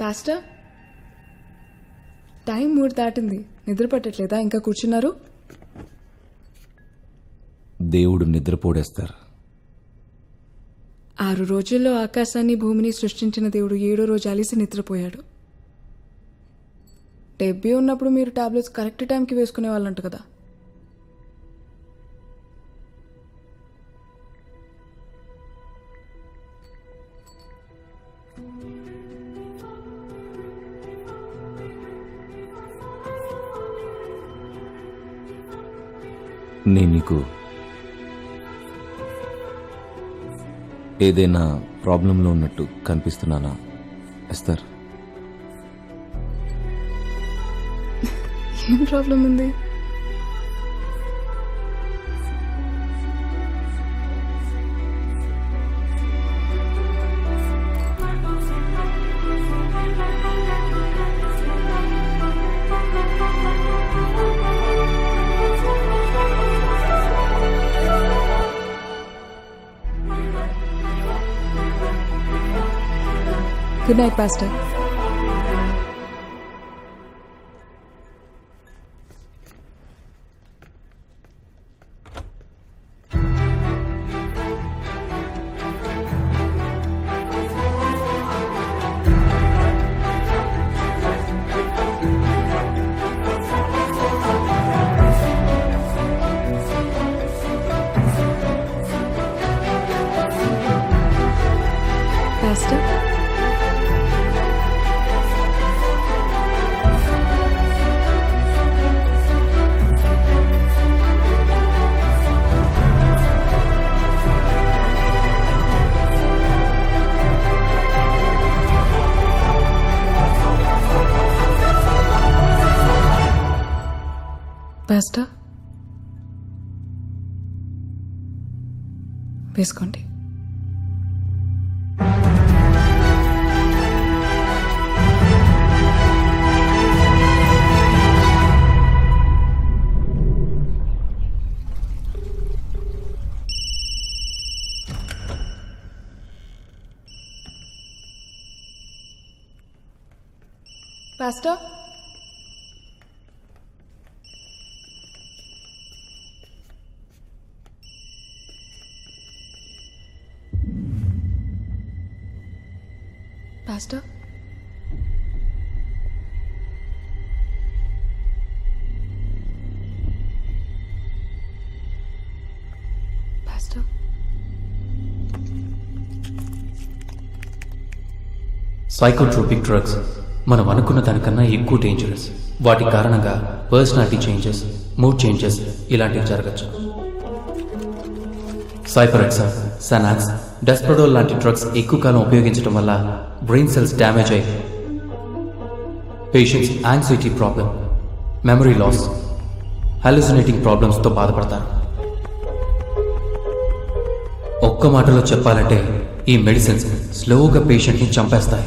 Pastor, time 3 దాటింది. నిద్ర పట్టట్లేదా? ఇంకా కూర్చున్నారు? దేవుడు నిద్రపోడేస్తారు. 6 రోజుల్లో ఆకాశాన్ని భూమిని సృష్టించిన దేవుడు 7వ రోజు అలిసి నిద్రపోయాడు. డెబ్బీ ఉన్నప్పుడు మీరు టాబ్లెట్స్ కరెక్ట్ టైంకి వేసుకునే వాళ్ళంట కదా. నేను నీకు ఏదైనా ప్రాబ్లంలో ఉన్నట్టు కనిపిస్తున్నానా ఎస్తర్? ఏం ప్రాబ్లం ఉంది? Good night pastor. Pastor, pastor వేసుకోండి. Pastor, pastor, pastor, psychotropic drugs మనం అనుకున్న దానికన్నా ఎక్కువ డేంజరస్. వాటి కారణంగా పర్సనాలిటీ చేంజెస్, మూడ్ చేంజెస్ ఇలాంటివి జరగచ్చు. సైపరెక్సా, సనాక్స్, డెస్ప్రడోల్ లాంటి డ్రగ్స్ ఎక్కువ కాలం ఉపయోగించడం వల్ల బ్రెయిన్ సెల్స్ డ్యామేజ్ అయ్యి patients anxiety problem, memory loss, hallucinating ప్రాబ్లమ్స్తో బాధపడతారు. ఒక్క మాటలో చెప్పాలంటే ఈ మెడిసిన్స్ స్లోగా పేషెంట్ని చంపేస్తాయి.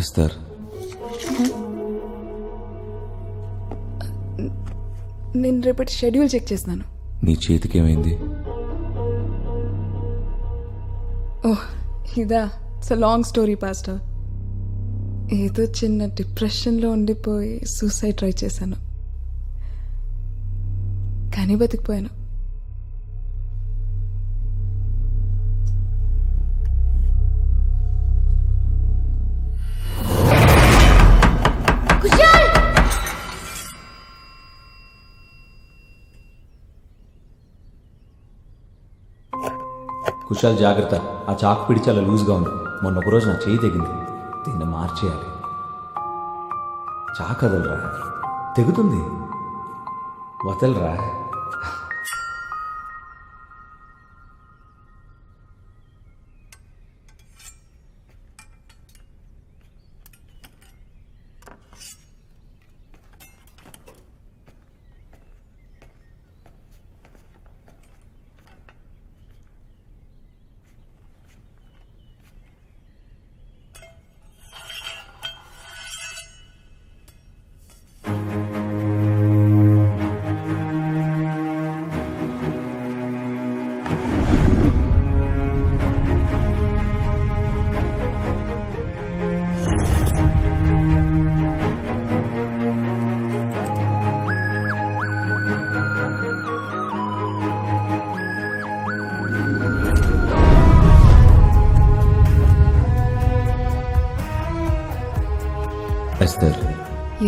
ఎస్తర్, నేను రేపటి షెడ్యూల్ చెక్ చేస్తున్నాను. నీ చేతికేమైంది? ఓహ్, ఇదా? It's a long story pastor. ఏదో చిన్న డిప్రెషన్లో ఉండిపోయి సూసైడ్ ట్రై చేశాను, కానీ బతికిపోయాను. కుశాల్ జాగ్రత్త, ఆ చాకు పిడి చాలా లూజ్గా ఉంది. మొన్న ఒక రోజు నా చేయి తెగింది, దీన్ని మార్చేయాలి. చాకు వదలరా, తెగుతుంది, వదలరా.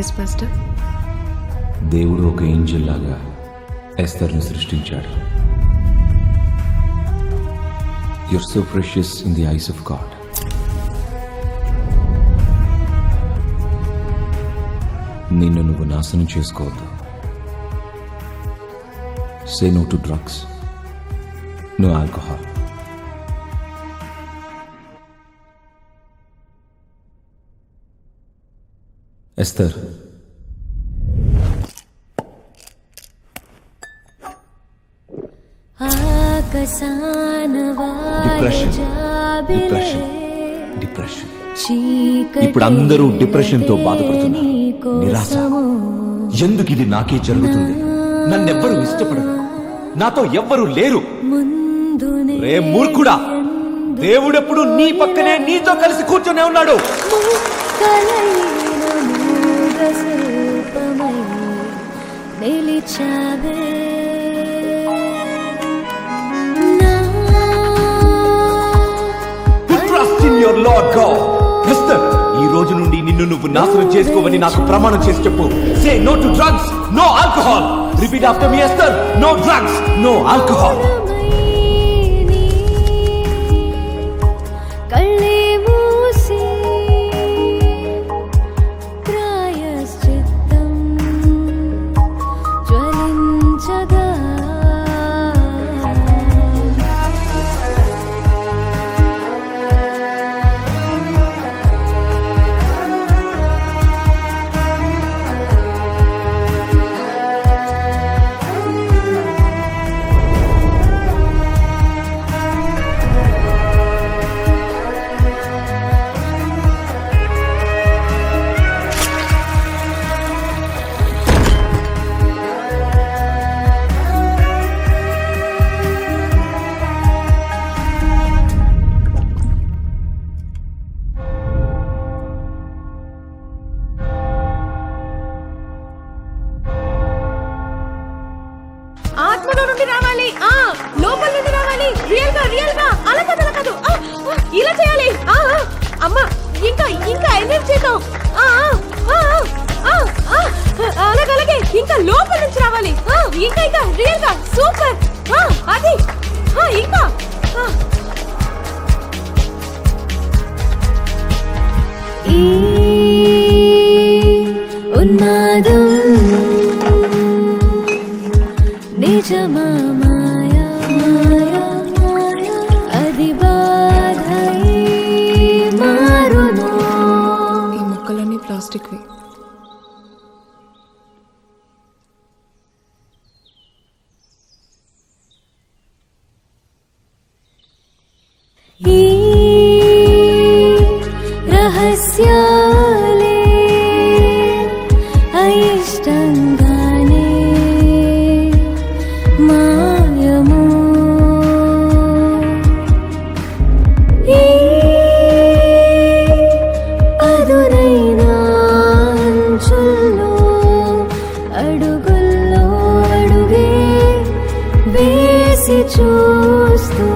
Yes pastor. దేవుడు ఒక ఏంజెల్ లాగా ఎస్తర్ని సృష్టించాడు. You're so precious in the eyes of God. నిన్ను నువ్వు నాశనం చేసుకోవద్దు. Say no to drugs, no alcohol. Esther, depression depression depression. ఇప్పుడు అందరూ డిప్రెషన్తో బాధపడుతున్నారు. నిరాశ. ఎందుకు ఇది నాకే జరుగుతుంది? నన్నెవ్వరూ ఇష్టపడరు, నాతో ఎవ్వరూ లేరు. రే మూర్ఖుడా, దేవుడెప్పుడు నీ పక్కనే నీతో కలిసి కూర్చొనే ఉన్నాడు. Your Lord God. Esther, ఈ రోజు నుండి నిన్ను నువ్వు నాశనం చేసుకోవని నాకు ప్రమాణం చేసి చెప్పు. Say no to drugs, no alcohol. Repeat after me, Esther. No drugs, no alcohol. ఆత్మలో నుండి రావాలి, లోపల నుండి రావాలి. రియల్ గా రియల్ గా, అలా కాదు అలా కాదు, ఇలా చేయాలి. అమ్మా ఇంకా ఇంకా ఎంజాయ్ చేద్దాం. అలాగే ఇంకా లోపల నుంచి రావాలి. ఇంకా ఇంకా రియల్ గా సూపర్. అది ఇంకా ఉన్మాదం నిజమా మాయా మాయా మాయా అది బాధై మారును. ఈ మొక్కలన్నీ ప్లాస్టిక్వి. ఈ రహస్యాలే అయిష్టంగానే మాయము. ఈ అదునైన అంచుల్లో అడుగుల్లో అడుగే వేసి చూస్తూ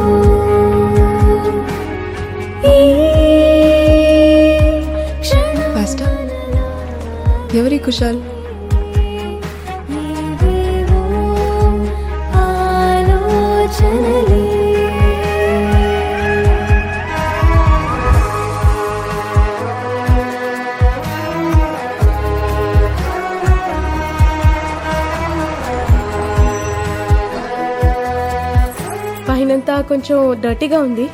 పాస్టర్, ఎవరి కుశాల్? ఆలోచనలే పైనంతా కొంచెం డర్టీగా ఉంది.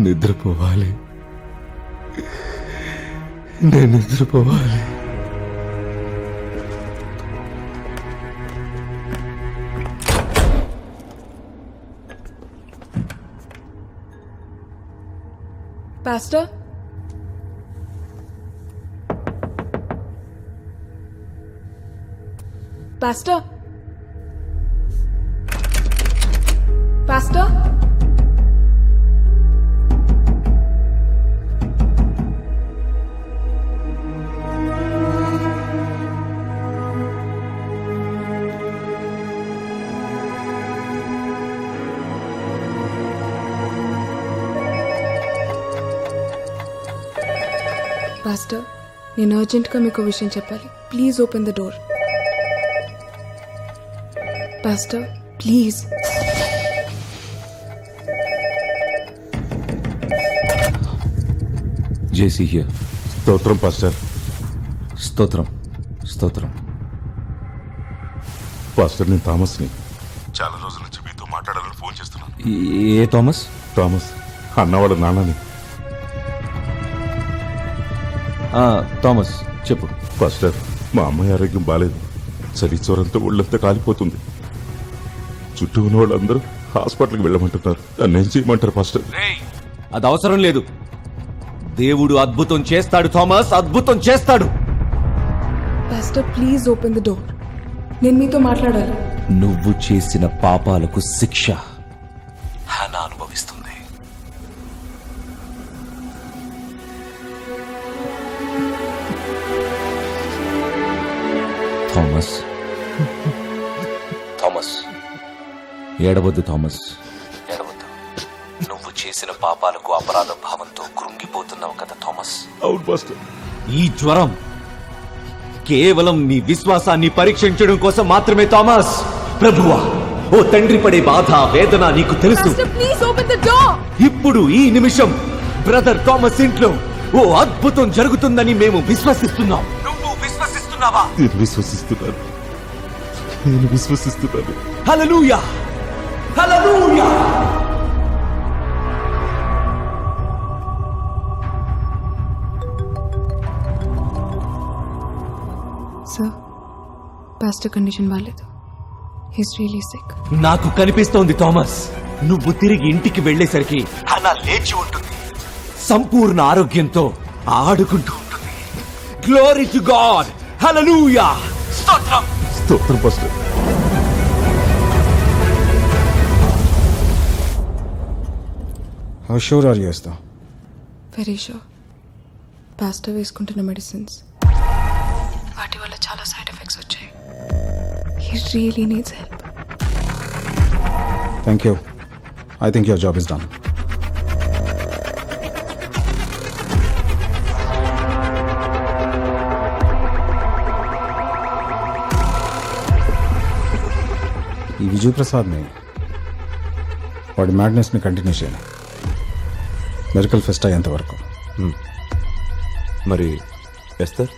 నిద్రపోవాలి, నేను నిద్రపోవాలి. Pastor, pastor, pastor. పాస్టర్, నేను అర్జెంట్గా మీకు విషయం చెప్పాలి. Please open the door. Pastor, please. JC here. స్తోత్రం పాస్టర్. స్తోత్రం, స్తోత్రం. పాస్టర్, నేను థామస్ని. చాలా రోజుల నుంచి మీతో మాట్లాడాలని ఫోన్ చేస్తున్నాను. ఏ థామస్? థామస్ అన్నవాళ్ళ నాన్నని. థామస్ చెప్పు. పాస్టర్, మా అమ్మాయి ఆరోగ్యం బాలేదు. చలి జ్వరంతో ఒళ్ళంతా కాలిపోతుంది. చుట్టూ ఉన్న వాళ్ళందరూ హాస్పిటల్కి వెళ్ళమంటున్నారు. నన్ను ఏం చేయమంటారు పాస్టర్? అది అవసరం లేదు. దేవుడు అద్భుతం చేస్తాడు థామస్, అద్భుతం చేస్తాడు. Pastor, please open the door. నేను మీతో మాట్లాడాలి. నువ్వు చేసిన పాపాలకు శిక్ష హన్నా అనుభవిస్తుంది. థామస్, థామస్, ఏడవద్దు థామస్, ఏడవద్దు. నువ్వు చేసిన పాపాలకు అపరాధ భావంతో కృంగిపోతున్నావు కదా థామస్. అవును పాస్టర్. ఈ జ్వరం కేవలం నీ విశ్వాసాన్ని పరీక్షించడం కోసం మాత్రమే థామస్. ప్రభువా, ఓ తండ్రి పడే బాధ వేదన నీకు తెలుసు. Pastor, please open the door. ఇప్పుడు ఈ నిమిషం బ్రదర్ థామస్ ఇంట్లో ఓ అద్భుతం జరుగుతుందని మేము విశ్వసిస్తున్నాం. నువ్వు విశ్వసిస్తున్నావా? నేను విశ్వసిస్తున్నాను. నేను విశ్వసిస్తున్నాను. Hallelujah, hallelujah. Sir, pastor condition బాగాలేదు. He's really sick. నాకు కనిపిస్తోంది థామస్, నువ్వు తిరిగి ఇంటికి వెళ్ళేసరికి హన్నా లేచి ఉంటుంది, సంపూర్ణ ఆరోగ్యంతో ఆడుకుంటూ ఉంటుంది. Glory to god. హల్లెలూయా. స్తోత్రం. స్తోత్రం pastor. How sure are you, Esther? Very sure. Pastor వేసుకుంటున్న మెడిసిన్స్ వాటి వల్ల చాలా సైడ్ ఎఫెక్ట్స్ వచ్చాయి. He really needs help. Thank you. I think your job is done. ఈ విజయ్ ప్రసాద్ని వాడి మ్యాడ్నెస్ని కంటిన్యూ చేయాలి. మెడికల్ ఫెస్ట్ అయ్యేంత వరకు. మరి ఎస్తర్?